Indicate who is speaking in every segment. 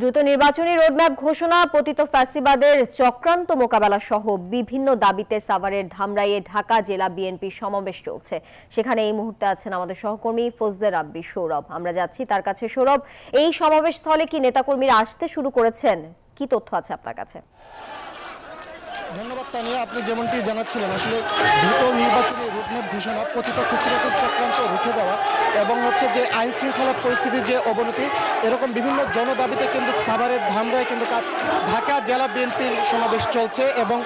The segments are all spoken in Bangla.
Speaker 1: দ্রুত নির্বাচনী রোডম্যাপ ঘোষণা, পতিত ফ্যাসিবাদের চক্রান্ত মোকাবেলা সহ বিভিন্ন দাবিতে সাভারের ধামরাইয়ে ঢাকা জেলা বিএনপির সমাবেশ চলছে। সেখানে এই মুহূর্তে আছেন আমাদের সহকর্মী ফজলে রাব্বি সৌরভ। আমরা যাচ্ছি তার কাছে। সৌরভ, এই সমাবেশ স্থলে কি নেতাকর্মীরা আসতে শুরু করেছেন? কি তথ্য আছে আপনার কাছে?
Speaker 2: ধন্যবাদ তানিয়া, আপনি যেমনটি জানাচ্ছিলেন, আসলে দ্রুত নির্বাচনী রোডম্যাপ ঘোষণা, পতিত ফ্যাসিবাদের চক্রান্ত রুখে দেওয়া এবং যে আইন শৃঙ্খলা পরিস্থিতির যে অবনতি, এরকম বিভিন্ন জনদাবিতে কিন্তু সাভারের ধামরায় কিন্তু ঢাকা জেলা বিএনপির সমাবেশ চলছে। এবং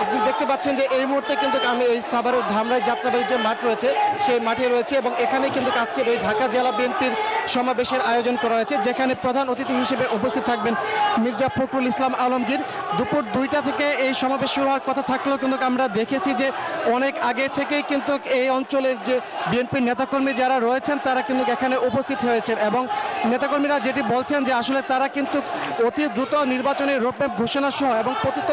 Speaker 2: আপনি দেখতে পাচ্ছেন যে এই মুহূর্তে কিন্তু আমি এই সাভারের ধামরাই যাত্রাবাড়ির যে মাঠ রয়েছে সেই মাঠে রয়েছে এবং এখানে কিন্তু আজকের এই ঢাকা জেলা বিএনপির সমাবেশের আয়োজন করা হয়েছে, যেখানে প্রধান অতিথি হিসেবে উপস্থিত থাকবেন মির্জা ফখরুল ইসলাম আলমগীর। দুপুর 2টা থেকে এই সমাবেশ শুরু হওয়ার কথা থাকলেও কিন্তু আমরা দেখেছি যে অনেক আগে থেকেই কিন্তু এই অঞ্চলের যে বিএনপির নেতাকর্মী যারা রয়েছেন তারা কিন্তু এখানে উপস্থিত হয়েছেন এবং নেতাকর্মীরা যেটি বলছেন যে আসলে তারা কিন্তু অতি দ্রুত নির্বাচনী রোডম্যাপ ঘোষণা সহ এবং পতিত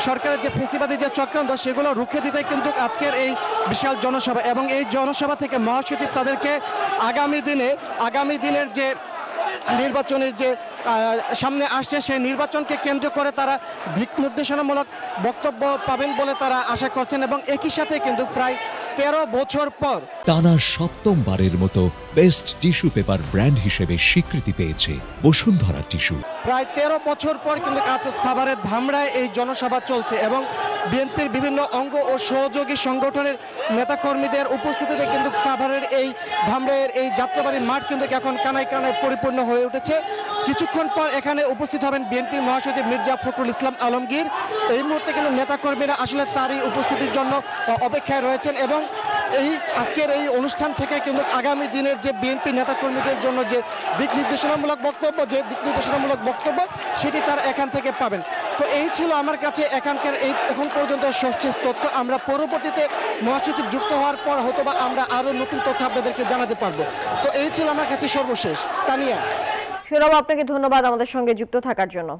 Speaker 2: সরকারের যে ফ্যাসিবাদী যে চক্রান্ত সেগুলো রুখে দিতে কিন্তু আজকের এই বিশাল জনসভা এবং এই জনসভা থেকে মহাসচিব তাদেরকে আগামী দিনের যে নির্বাচনের যে সামনে আসছে সেই নির্বাচনকে কেন্দ্র করে তারা দিক নির্দেশনামূলক বক্তব্য পাবেন বলে তারা আশা করছেন। এবং একই সাথে কিন্তু প্রায় 13 বছর পর
Speaker 3: টানা সপ্তমবারের মতো বেস্ট টিস্যু পেপার ব্র্যান্ড হিসেবে স্বীকৃতি পেয়েছে বসুন্ধরা টিস্যু।
Speaker 2: প্রায় 13 বছর পর কিন্তু সাভারের ধামরায় এই জনসভা চলছে এবং বিএনপির বিভিন্ন অঙ্গ ও সহযোগী সংগঠনের নেতাকর্মীদের উপস্থিতিতে কিন্তু সাভারের এই ধামরাইয়ের এই যাত্রাবাড়ির মাঠ কিন্তু এখন কানায় কানায় পরিপূর্ণ হয়ে উঠেছে। কিছুক্ষণ পর এখানে উপস্থিত হবেন বিএনপি মহাসচিব মির্জা ফখরুল ইসলাম আলমগীর। এই মুহূর্তে কিন্তু নেতাকর্মীরা আসলে তারই উপস্থিতির জন্য অপেক্ষায় রয়েছেন এবং এই আজকের এই অনুষ্ঠান থেকে কিন্তু আগামী দিনের যে বিএনপি নেতাকর্মীদের জন্য যে দিক নির্দেশনামূলক বক্তব্য সেটি তারা এখান থেকে পাবেন। তো এই ছিল আমার কাছে এখানকার এখন পর্যন্ত সবশেষ তথ্য। আমরা পরবর্তীতে মহাসচিব যুক্ত হওয়ার পর হয়তোবা আমরা আরো নতুন তথ্য আপনাদেরকে জানাতে পারবো। তো এই ছিল আমার কাছে সর্বশেষ। তানিয়া,
Speaker 1: সৌরভ, আপনাকে ধন্যবাদ আমাদের সঙ্গে যুক্ত থাকার জন্য।